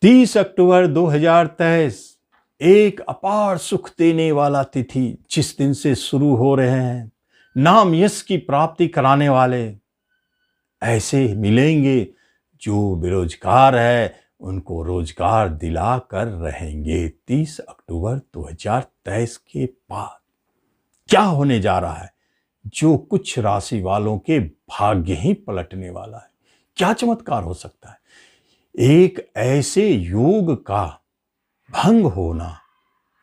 30 अक्टूबर 2023 एक अपार सुख देने वाला तिथि जिस दिन से शुरू हो रहे हैं, नाम यश की प्राप्ति कराने वाले ऐसे मिलेंगे जो बेरोजगार है उनको रोजगार दिला कर रहेंगे। 30 अक्टूबर 2023 के बाद क्या होने जा रहा है जो कुछ राशि वालों के भाग्य ही पलटने वाला है। क्या चमत्कार हो सकता है। एक ऐसे योग का भंग होना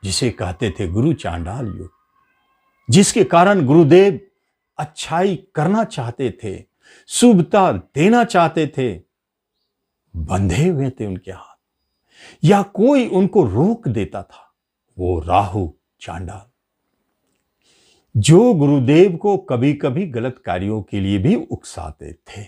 जिसे कहते थे गुरु चांडाल योग, जिसके कारण गुरुदेव अच्छाई करना चाहते थे, शुभता देना चाहते थे, बंधे हुए थे उनके हाथ, या कोई उनको रोक देता था, वो राहु चांडाल, जो गुरुदेव को कभी कभी गलत कार्यों के लिए भी उकसाते थे,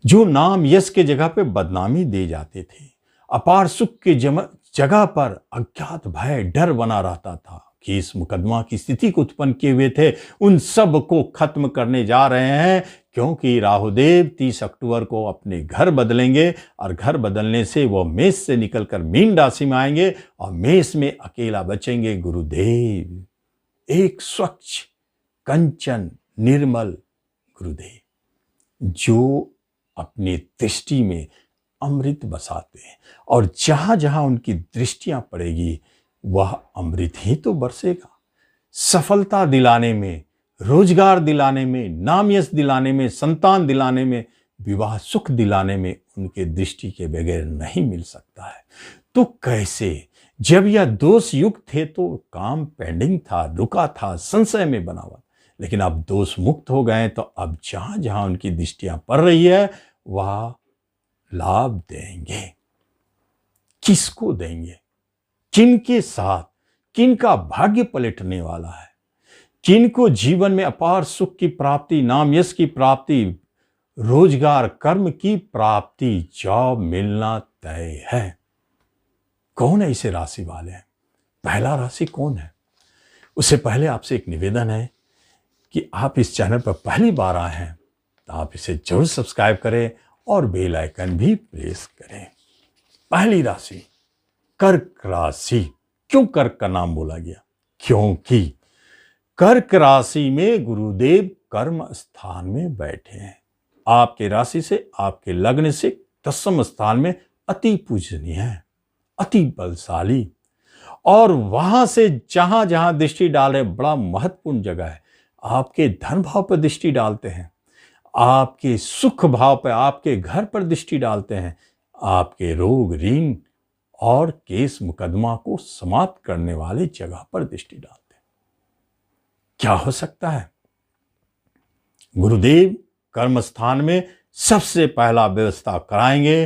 जो नाम यश के जगह पे बदनामी दे जाते थे, अपार सुख के जगह पर अज्ञात भय डर बना रहता था, केस मुकदमा की स्थिति को उत्पन्न किए हुए थे, उन सब को खत्म करने जा रहे हैं। क्योंकि राहुदेव 30 अक्टूबर को अपने घर बदलेंगे और घर बदलने से वो मेष से निकलकर मीन राशि में आएंगे और मेष में अकेला बचेंगे गुरुदेव, एक स्वच्छ कंचन निर्मल गुरुदेव, जो अपनी दृष्टि में अमृत बसाते हैं और जहां जहां उनकी दृष्टियां पड़ेगी वह अमृत ही तो बरसेगा। सफलता दिलाने में, रोजगार दिलाने में, नाम यश दिलाने में, संतान दिलाने में, विवाह सुख दिलाने में उनके दृष्टि के बगैर नहीं मिल सकता है। तो कैसे, जब यह दोष युक्त थे तो काम पेंडिंग था, रुका था, संशय में बना हुआ, लेकिन अब दोष मुक्त हो गए तो अब जहां जहां उनकी दृष्टियां पड़ रही है वह लाभ देंगे। किसको देंगे, किनके साथ, किनका भाग्य पलटने वाला है, किनको जीवन में अपार सुख की प्राप्ति, नाम यश की प्राप्ति, रोजगार कर्म की प्राप्ति, जॉब मिलना तय है। कौन है ऐसे राशि वाले हैं, पहला राशि कौन है। उससे पहले आपसे एक निवेदन है कि आप इस चैनल पर पहली बार आए हैं तो आप इसे जरूर सब्सक्राइब करें और बेल आइकन भी प्रेस करें। पहली राशि कर्क राशि। क्यों कर्क का नाम बोला गया, क्योंकि कर्क राशि में गुरुदेव कर्म स्थान में बैठे हैं। आपके राशि से, आपके लग्न से 10वें स्थान में अति पूजनीय है, अति बलशाली, और वहां से जहां जहां दृष्टि डाले बड़ा महत्वपूर्ण जगह है। आपके धन भाव पर दृष्टि डालते हैं, आपके सुख भाव पर, आपके घर पर दृष्टि डालते हैं, आपके रोग ऋण और केस मुकदमा को समाप्त करने वाले जगह पर दृष्टि डालते हैं। क्या हो सकता है, गुरुदेव कर्म स्थान में सबसे पहला व्यवस्था कराएंगे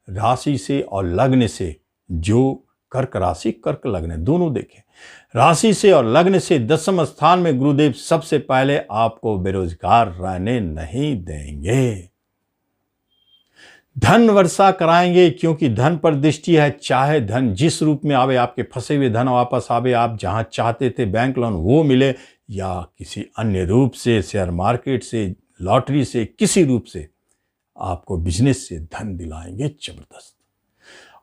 राशि से और लग्न से। जो कर्क राशि, कर्क लग्न दोनों देखें, राशि से और लग्न से 10वें स्थान में गुरुदेव सबसे पहले आपको बेरोजगार रहने नहीं देंगे, धन वर्षा कराएंगे, क्योंकि धन पर दृष्टि है। चाहे धन जिस रूप में आवे, आपके फंसे हुए धन वापस आवे, आप जहां चाहते थे बैंक लोन वो मिले, या किसी अन्य रूप से, शेयर मार्केट से, लॉटरी से, किसी रूप से आपको बिजनेस से धन दिलाएंगे जबरदस्त,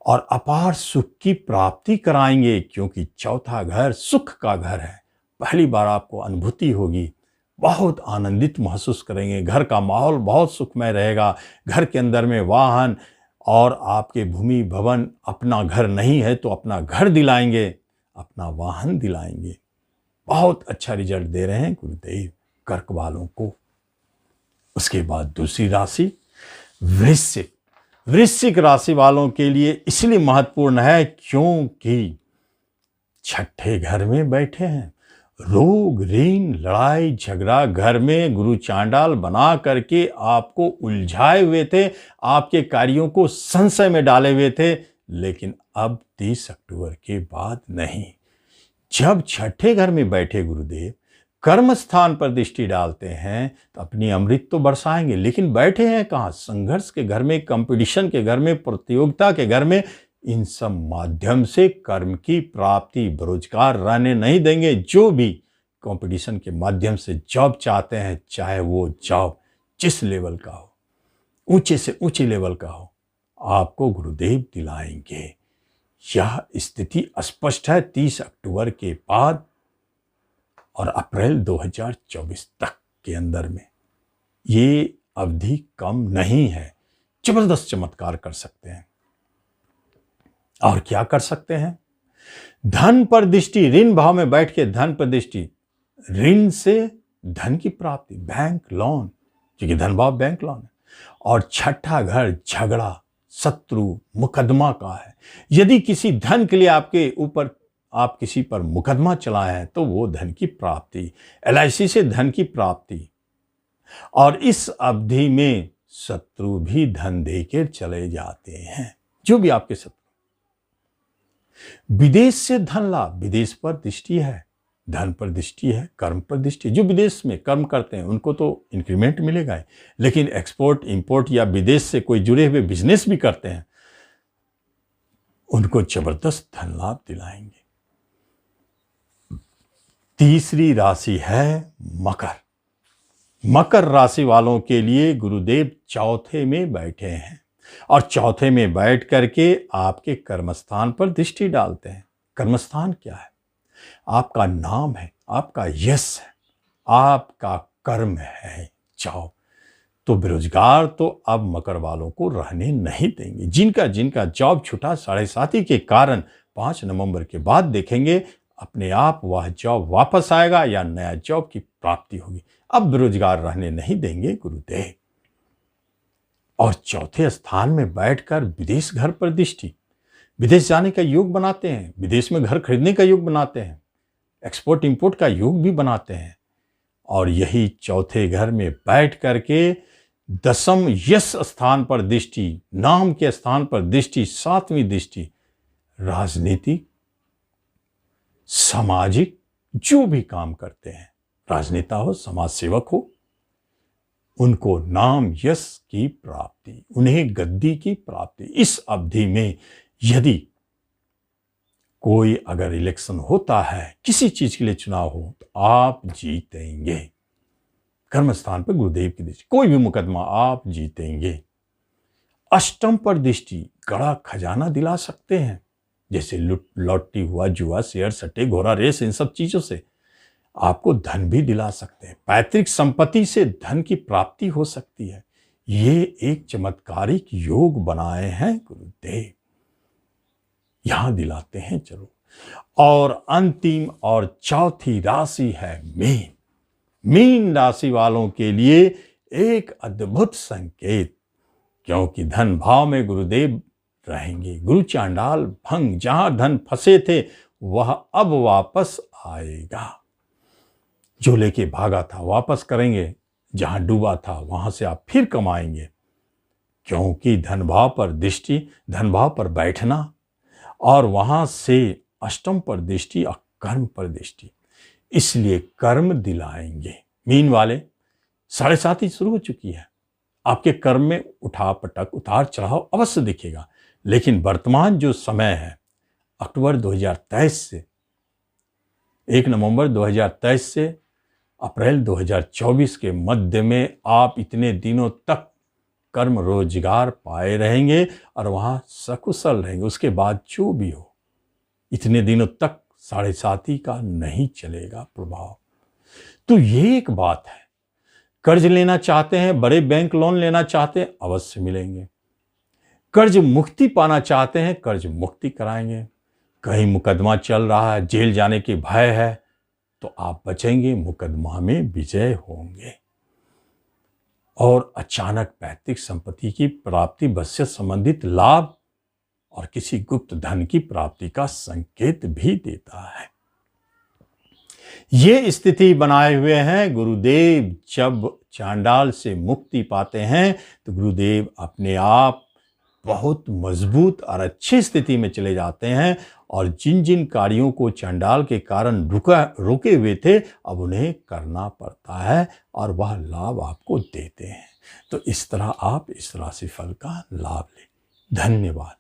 और अपार सुख की प्राप्ति कराएंगे, क्योंकि चौथा घर सुख का घर है। पहली बार आपको अनुभूति होगी, बहुत आनंदित महसूस करेंगे, घर का माहौल बहुत सुखमय रहेगा, घर के अंदर में वाहन और आपके भूमि भवन, अपना घर नहीं है तो अपना घर दिलाएंगे, अपना वाहन दिलाएंगे। बहुत अच्छा रिजल्ट दे रहे हैं गुरुदेव कर्क वालों को। उसके बाद दूसरी राशि वृश्चिक। वृश्चिक राशि वालों के लिए इसलिए महत्वपूर्ण है क्योंकि छठे घर में बैठे हैं। रोग ऋण लड़ाई झगड़ा घर में गुरु चांडाल बना करके आपको उलझाए हुए थे, आपके कार्यों को संशय में डाले हुए थे, लेकिन अब 30 अक्टूबर के बाद नहीं। जब छठे घर में बैठे गुरुदेव कर्म स्थान पर दृष्टि डालते हैं तो अपनी अमृत तो बरसाएंगे, लेकिन बैठे हैं कहाँ, संघर्ष के घर में, कंपटीशन के घर में, प्रतियोगिता के घर में। इन सब माध्यम से कर्म की प्राप्ति, बेरोजगार रहने नहीं देंगे। जो भी कंपटीशन के माध्यम से जॉब चाहते हैं, चाहे वो जॉब जिस लेवल का हो, ऊंचे से ऊंचे लेवल का हो, आपको गुरुदेव दिलाएंगे। यह स्थिति स्पष्ट है 30 अक्टूबर के बाद और अप्रैल 2024 तक के अंदर में। ये अवधि कम नहीं है, जबरदस्त चमत्कार कर सकते हैं। और क्या कर सकते हैं? धन पर दृष्टि, ऋण भाव में बैठ के धन पर दृष्टि, ऋण से धन की प्राप्ति, बैंक लोन, क्योंकि धन भाव बैंक लोन है। और छठा घर झगड़ा, शत्रु, मुकदमा का है। यदि किसी धन के लिए आपके ऊपर आप किसी पर मुकदमा चलाए हैं तो वो धन की प्राप्ति, LIC से धन की प्राप्ति। और इस अवधि में शत्रु भी धन देकर चले जाते हैं, जो भी आपके शत्रु। विदेश से धन लाभ, विदेश पर दृष्टि है, धन पर दृष्टि है, कर्म पर दृष्टि। जो विदेश में कर्म करते हैं उनको तो इंक्रीमेंट मिलेगा ही, लेकिन एक्सपोर्ट इंपोर्ट या विदेश से कोई जुड़े हुए बिजनेस भी करते हैं उनको जबरदस्त धन लाभ दिलाएंगे। तीसरी राशि है मकर। मकर राशि वालों के लिए गुरुदेव चौथे में बैठे हैं और चौथे में बैठ करके आपके कर्मस्थान पर दृष्टि डालते हैं। कर्मस्थान क्या है? आपका नाम है, आपका यश है, आपका कर्म है। जाओ तो बेरोजगार तो अब मकर वालों को रहने नहीं देंगे। जिनका जिनका जॉब छूटा 7.5 के कारण 5 नवंबर के बाद देखेंगे अपने आप वह जॉब वापस आएगा या नया जॉब की प्राप्ति होगी। अब बेरोजगार रहने नहीं देंगे गुरुदेव। और चौथे स्थान में बैठकर विदेश घर पर दृष्टि, विदेश जाने का योग बनाते हैं, विदेश में घर खरीदने का योग बनाते हैं, एक्सपोर्ट इंपोर्ट का योग भी बनाते हैं। और यही चौथे घर में बैठ करके 10th यश स्थान पर दृष्टि, नाम के स्थान पर दृष्टि, 7वीं दृष्टि, राजनीतिक, सामाजिक जो भी काम करते हैं, राजनेता हो, समाज सेवक हो, उनको नाम यश की प्राप्ति, उन्हें गद्दी की प्राप्ति। इस अवधि में यदि कोई अगर इलेक्शन होता है, किसी चीज के लिए चुनाव हो, तो आप जीतेंगे। कर्मस्थान पर गुरुदेव की दृष्टि, कोई भी मुकदमा आप जीतेंगे। अष्टम पर दृष्टि कड़ा खजाना दिला सकते हैं, जैसे लॉटरी हुआ, जुआ, शेयर सट्टे, घोड़ा रेस, इन सब चीजों से आपको धन भी दिला सकते हैं। पैतृक संपत्ति से धन की प्राप्ति हो सकती है। ये एक चमत्कारिक योग बनाए हैं गुरुदेव, यहां दिलाते हैं जरूर। और अंतिम और चौथी राशि है मीन। मीन राशि वालों के लिए एक अद्भुत संकेत, क्योंकि धन भाव में गुरुदेव रहेंगे। गुरु चांडाल भंग, जहां धन फंसे थे वह अब वापस आएगा। जो लेके भागा था वापस करेंगे, जहां डूबा था वहां से आप फिर कमाएंगे। क्योंकि धन भाव पर दृष्टि, धन भाव पर बैठना और वहां से अष्टम पर दृष्टि और कर्म पर दृष्टि, इसलिए कर्म दिलाएंगे। मीन वाले 7.5 शुरू हो चुकी है, आपके कर्म में उठा पटक, उतार चढ़ाव अवश्य दिखेगा। लेकिन वर्तमान जो समय है, अक्टूबर 2023 से 1 नवंबर 2023 से अप्रैल 2024 के मध्य में आप इतने दिनों तक कर्म रोजगार पाए रहेंगे और वहां सकुशल रहेंगे। उसके बाद जो भी हो, इतने दिनों तक 7.5 का नहीं चलेगा प्रभाव। तो ये एक बात है। कर्ज लेना चाहते हैं, बड़े बैंक लोन लेना चाहते हैं, अवश्य मिलेंगे। कर्ज मुक्ति पाना चाहते हैं, कर्ज मुक्ति कराएंगे। कहीं मुकदमा चल रहा है, जेल जाने की भय है, तो आप बचेंगे, मुकदमा में विजय होंगे। और अचानक पैतृक संपत्ति की प्राप्ति, वसीयत संबंधित लाभ और किसी गुप्त धन की प्राप्ति का संकेत भी देता है। ये स्थिति बनाए हुए हैं गुरुदेव। जब चांडाल से मुक्ति पाते हैं तो गुरुदेव अपने आप बहुत मजबूत और अच्छी स्थिति में चले जाते हैं। और जिन जिन कार्यों को चांडाल के कारण रुके हुए थे, अब उन्हें करना पड़ता है और वह लाभ आपको देते हैं। तो इस तरह आप इस राशिफल का लाभ लें। धन्यवाद।